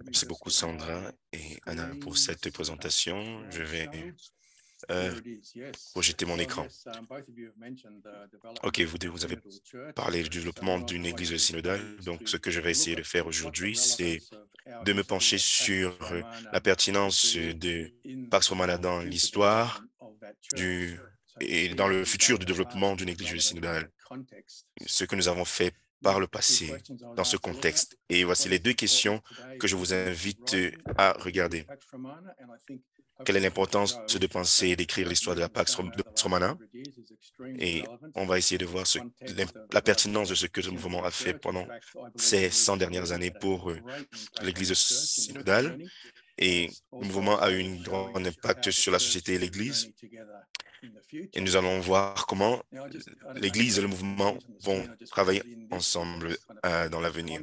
Merci beaucoup Sandra et Anna pour cette présentation. Je vais euh, projeter mon écran. OK, vous avez parlé du développement d'une église synodale. Donc, ce que je vais essayer de faire aujourd'hui, c'est de me pencher sur la pertinence de Pax Romana dans l'histoire et dans le futur du développement d'une église synodale, ce que nous avons fait par le passé dans ce contexte. Et voici les deux questions que je vous invite à regarder. Quelle est l'importance de penser et d'écrire l'histoire de la Pax Romana? Et on va essayer de voir la pertinence de ce que ce mouvement a fait pendant ces 100 dernières années pour l'Église synodale. Et le mouvement a eu un grand impact sur la société et l'Église. Et nous allons voir comment l'Église et le mouvement vont travailler ensemble dans l'avenir.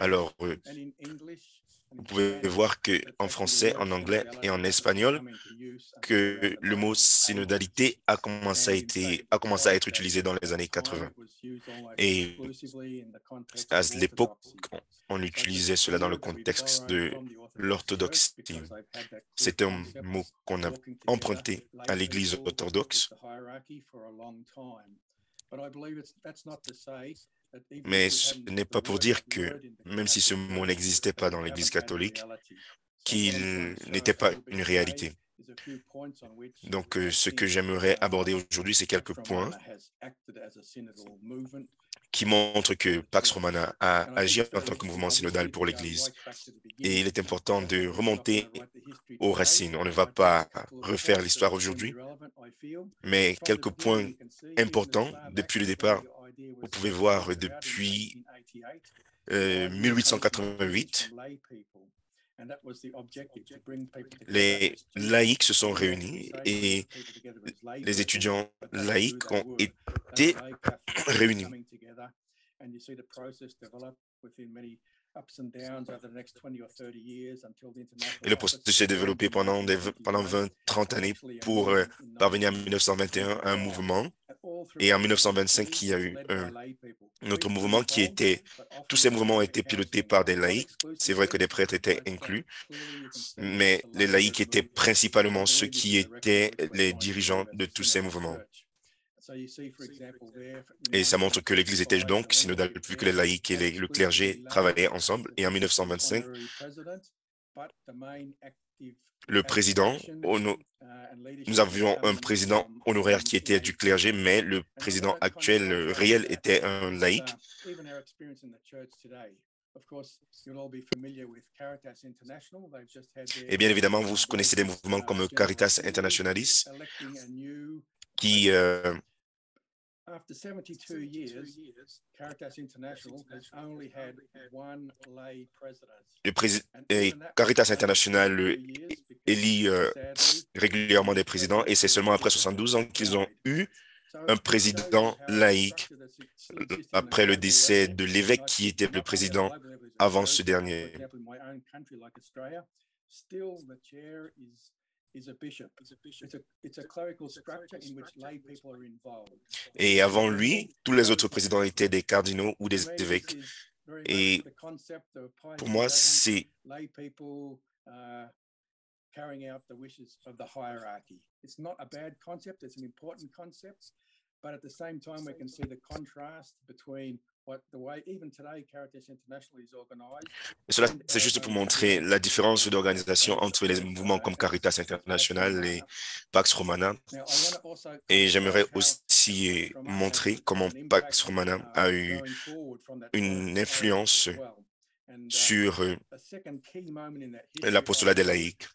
Alors, vous pouvez voir qu'en français, en anglais et en espagnol, que le mot synodalité a commencé à être utilisé dans les années 80. Et à l'époque, on utilisait cela dans le contexte de l'orthodoxie. C'est un mot qu'on a emprunté à l'Église orthodoxe. Mais ce n'est pas pour dire que, même si ce mot n'existait pas dans l'Église catholique, qu'il n'était pas une réalité. Donc, ce que j'aimerais aborder aujourd'hui, c'est quelques points qui montrent que Pax Romana a agi en tant que mouvement synodal pour l'Église. Et il est important de remonter aux racines. On ne va pas refaire l'histoire aujourd'hui, mais quelques points importants depuis le départ. Vous pouvez voir depuis 1888, les laïcs se sont réunis et les étudiants laïcs ont été réunis. Et le processus s'est développé pendant 20-30 années pour parvenir en 1921 à un mouvement. Et en 1925, il y a eu un autre mouvement tous ces mouvements ont été pilotés par des laïcs. C'est vrai que des prêtres étaient inclus, mais les laïcs étaient principalement ceux qui étaient les dirigeants de tous ces mouvements. Et ça montre que l'Église était donc synodale, vu que les laïcs et le clergé travaillaient ensemble. Et en 1925, le président, nous avions un président honoraire qui était du clergé, mais le président actuel réel était un laïc. Et bien évidemment, vous connaissez des mouvements comme Caritas Internationalis qui Caritas International élit régulièrement des présidents et c'est seulement après 72 ans qu'ils ont eu un président laïque après le décès de l'évêque qui était le président avant ce dernier. Et avant lui, tous les autres présidents étaient des cardinaux ou des évêques. Et pour moi, c'est carrying out the wishes of the hierarchy. It's not a bad concept, it's an important concept, but at the same time we can see the contrast between the way even today Caritas International is organized. Cela, c'est juste pour montrer la différence d'organisation entre les mouvements comme Caritas International et Pax Romana. Et j'aimerais aussi montrer comment Pax Romana a eu une influence sur l'apostolat des laïcs.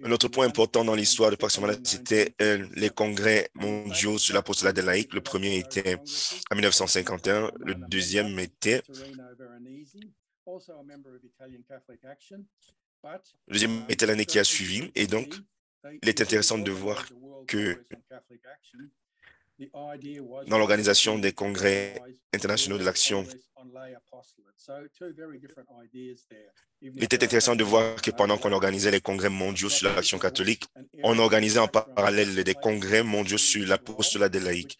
Un autre point important dans l'histoire de Pax Romana, c'était les congrès mondiaux sur l'apostolat des laïcs. Le premier était en 1951, le deuxième était l'année qui a suivi. Et donc, il est intéressant de voir que dans l'organisation des congrès internationaux de l'action. Il était intéressant de voir que pendant qu'on organisait les congrès mondiaux sur l'action catholique, on organisait en parallèle des congrès mondiaux sur l'apostolat des laïcs.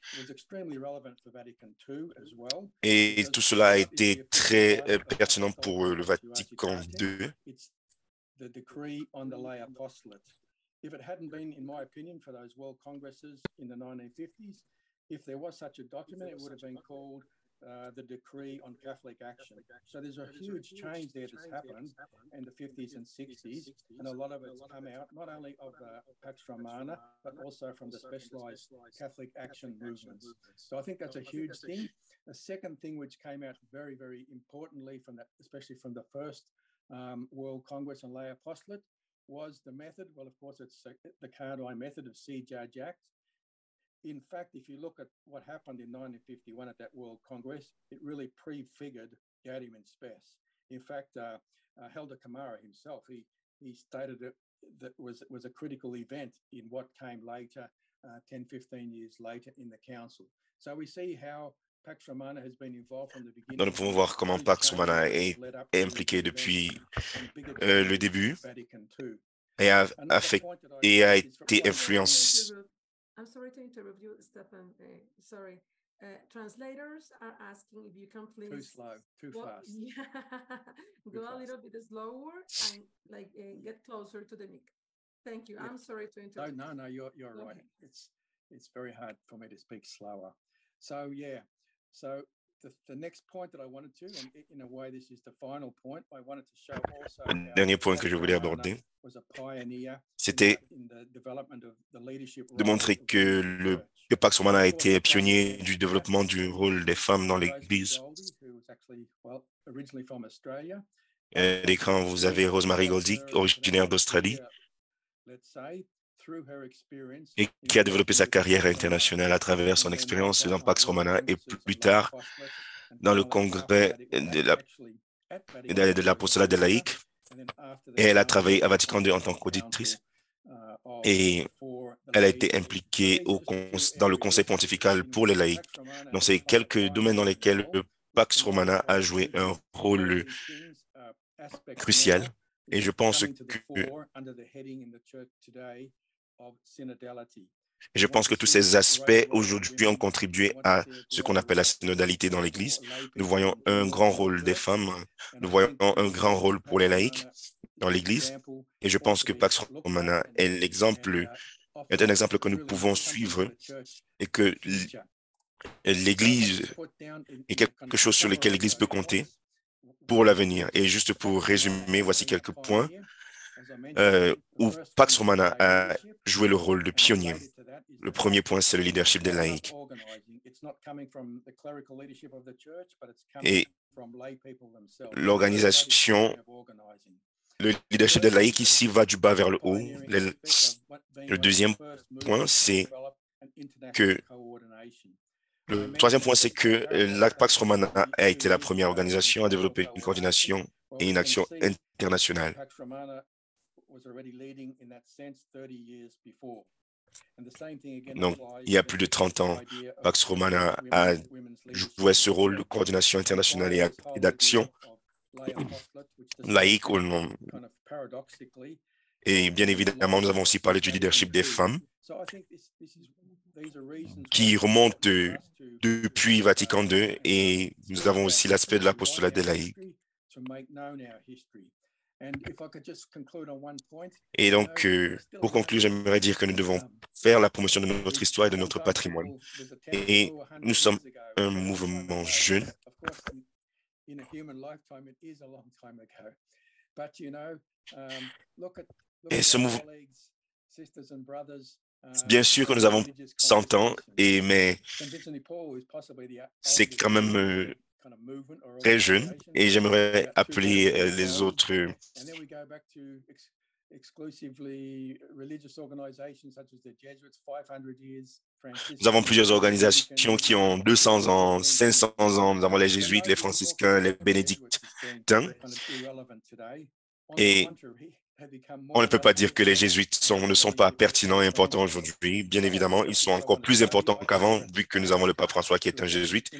Et tout cela a été très pertinent pour le Vatican II. If it hadn't been, in my opinion, for those World Congresses in the 1950s, if there was such a document, it would have been called the Decree on Catholic Action. So there's a huge change there that's happened in the 50s and 60s, and a lot of it's come out not only of Pax Romana, but also from the specialized Catholic action movements. So I think that's a huge thing. The second thing which came out very, very importantly from that, especially from the first World Congress on Lay Apostolate, was the method. Well, of course, it's the Cardine method of See, Judge, Act. In fact, if you look at what happened in 1951 at that World Congress, it really prefigured Gaudium in Spes. In fact, Helder Camara himself, he stated that was a critical event in what came later, 10, 15 years later in the council. So we see how Pax Romana has been involved from the beginning. Donc, nous pouvons voir comment Pax Romana est impliqué depuis le début et a été influencé. I'm sorry to interrupt you, Stefan. Sorry. Translators are asking if you can please... Too slow, too fast. Yeah. Go a little bit slower and like get closer to the mic. Thank you. Yeah. I'm sorry to interrupt. No, you're right. It's very hard for me to speak slower. So, yeah. So the next point that I wanted to, and in a way this is the final point, I wanted to show also Le dernier point que je voulais aborder, c'était de montrer que Pax Romana a été pionnier du développement du rôle des femmes dans l'Église. À l'écran, vous avez Rosemary Goldie, originaire d'Australie, et qui a développé sa carrière internationale à travers son expérience dans Pax Romana et plus tard dans le congrès de l'apostolat des laïcs. Et elle a travaillé à Vatican II en tant qu'auditrice et elle a été impliquée dans le conseil pontifical pour les laïcs. Donc, c'est quelques domaines dans lesquels le Pax Romana a joué un rôle crucial. Et je pense que tous ces aspects aujourd'hui ont contribué à ce qu'on appelle la synodalité dans l'Église. Nous voyons un grand rôle des femmes, nous voyons un grand rôle pour les laïcs dans l'Église. Et je pense que Pax Romana est un exemple que nous pouvons suivre et que l'Église est quelque chose sur lequel l'Église peut compter pour l'avenir. Et juste pour résumer, voici quelques points où Pax Romana a joué le rôle de pionnier. Le premier point, c'est le leadership des laïcs. Et l'organisation, le leadership des laïcs ici va du bas vers le haut. Le deuxième point, c'est que le troisième point, c'est que la Pax Romana a été la première organisation à développer une coordination et une action internationale. Donc, il y a plus de 30 ans, Pax Romana a joué ce rôle de coordination internationale et d'action laïque au nom. Et bien évidemment, nous avons aussi parlé du leadership des femmes qui remonte depuis Vatican II et nous avons aussi l'aspect de l'apostolat des laïcs. Et donc, pour conclure, j'aimerais dire que nous devons faire la promotion de notre histoire et de notre patrimoine. Et nous sommes un mouvement jeune. Et ce mouvement, bien sûr que nous avons 100 ans, mais c'est quand même très jeune et j'aimerais appeler les autres. Nous avons plusieurs organisations qui ont 200 ans, 500 ans. Nous avons les jésuites, les franciscains, les bénédictins. Et On ne peut pas dire que les jésuites ne sont pas pertinents et importants aujourd'hui. Bien évidemment, ils sont encore plus importants qu'avant, vu que nous avons le pape François qui est un jésuite.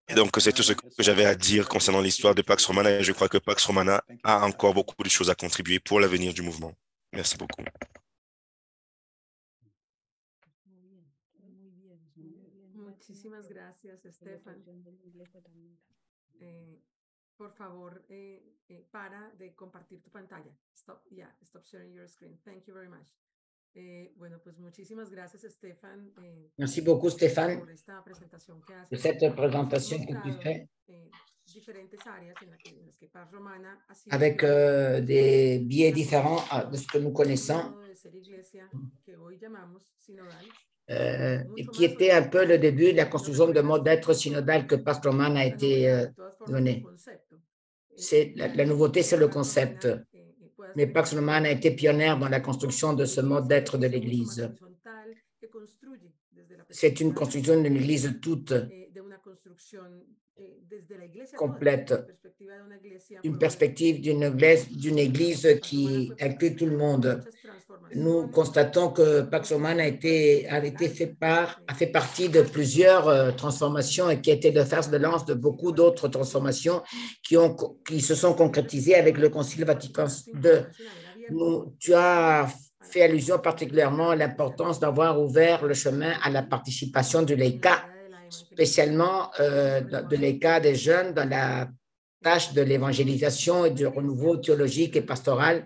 Et donc, c'est tout ce que j'avais à dire concernant l'histoire de Pax Romana, et je crois que Pax Romana a encore beaucoup de choses à contribuer pour l'avenir du mouvement. Merci beaucoup. Muchísimas gracias, Estefan. Por favor, para de compartir tu pantalla. Stop sharing your screen. Thank you very much. Bueno, pues muchísimas gracias, Estefan. Merci beaucoup, Stéphane, por esta presentación que haces. de cette présentation que tu fais Diferentes áreas en las que Pax Romana ha sido avec des biais différents de ce que nous connaissons, de ser iglesia que hoy llamamos sinodal. Qui était un peu le début de la construction de mode d'être synodal que Pax Romana a été donné. La nouveauté, c'est le concept. Mais Pax Romana a été pionnière dans la construction de ce mode d'être de l'Église. C'est une construction d'une Église toute complète, une perspective d'une Église qui inclut tout le monde. Nous constatons que Pax Romana a fait partie de plusieurs transformations et qui a été le fer de lance de beaucoup d'autres transformations qui se sont concrétisées avec le Concile Vatican II. Tu as fait allusion particulièrement à l'importance d'avoir ouvert le chemin à la participation du laïcat, spécialement de laïcat des jeunes dans la tâche de l'évangélisation et du renouveau théologique et pastoral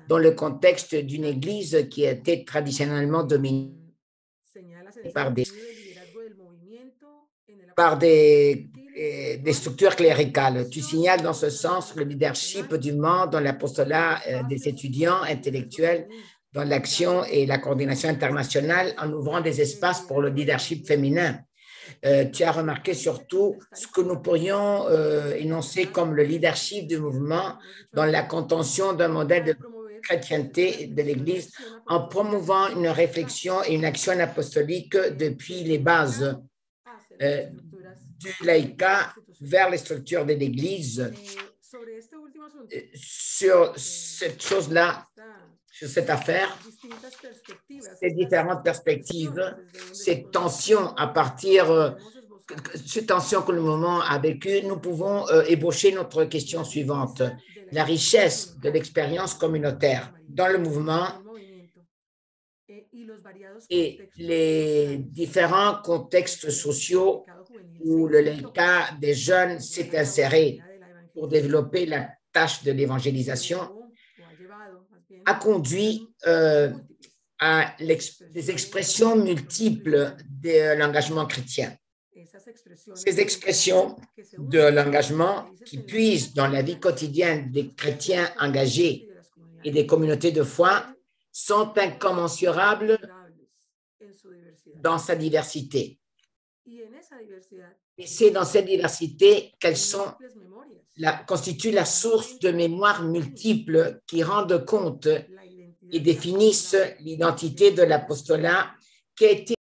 dans le contexte d'une Église qui a été traditionnellement dominée par des structures cléricales. Tu signales dans ce sens le leadership du monde dans l'apostolat des étudiants intellectuels, dans l'action et la coordination internationale en ouvrant des espaces pour le leadership féminin. Tu as remarqué surtout ce que nous pourrions énoncer comme le leadership du mouvement dans la contention d'un modèle de chrétienté de l'Église en promouvant une réflexion et une action apostolique depuis les bases du laïcat vers les structures de l'Église. Sur cette chose-là, sur cette affaire, ces différentes perspectives, ces tensions ces tensions que le mouvement a vécues, nous pouvons ébaucher notre question suivante. La richesse de l'expérience communautaire dans le mouvement et les différents contextes sociaux où le laïcat des jeunes s'est inséré pour développer la tâche de l'évangélisation a conduit à des expressions multiples de l'engagement chrétien. Ces expressions de l'engagement qui puisent dans la vie quotidienne des chrétiens engagés et des communautés de foi sont incommensurables dans sa diversité. Et c'est dans cette diversité qu'elles constituent la source de mémoires multiples qui rendent compte et définissent l'identité de l'apostolat qui a été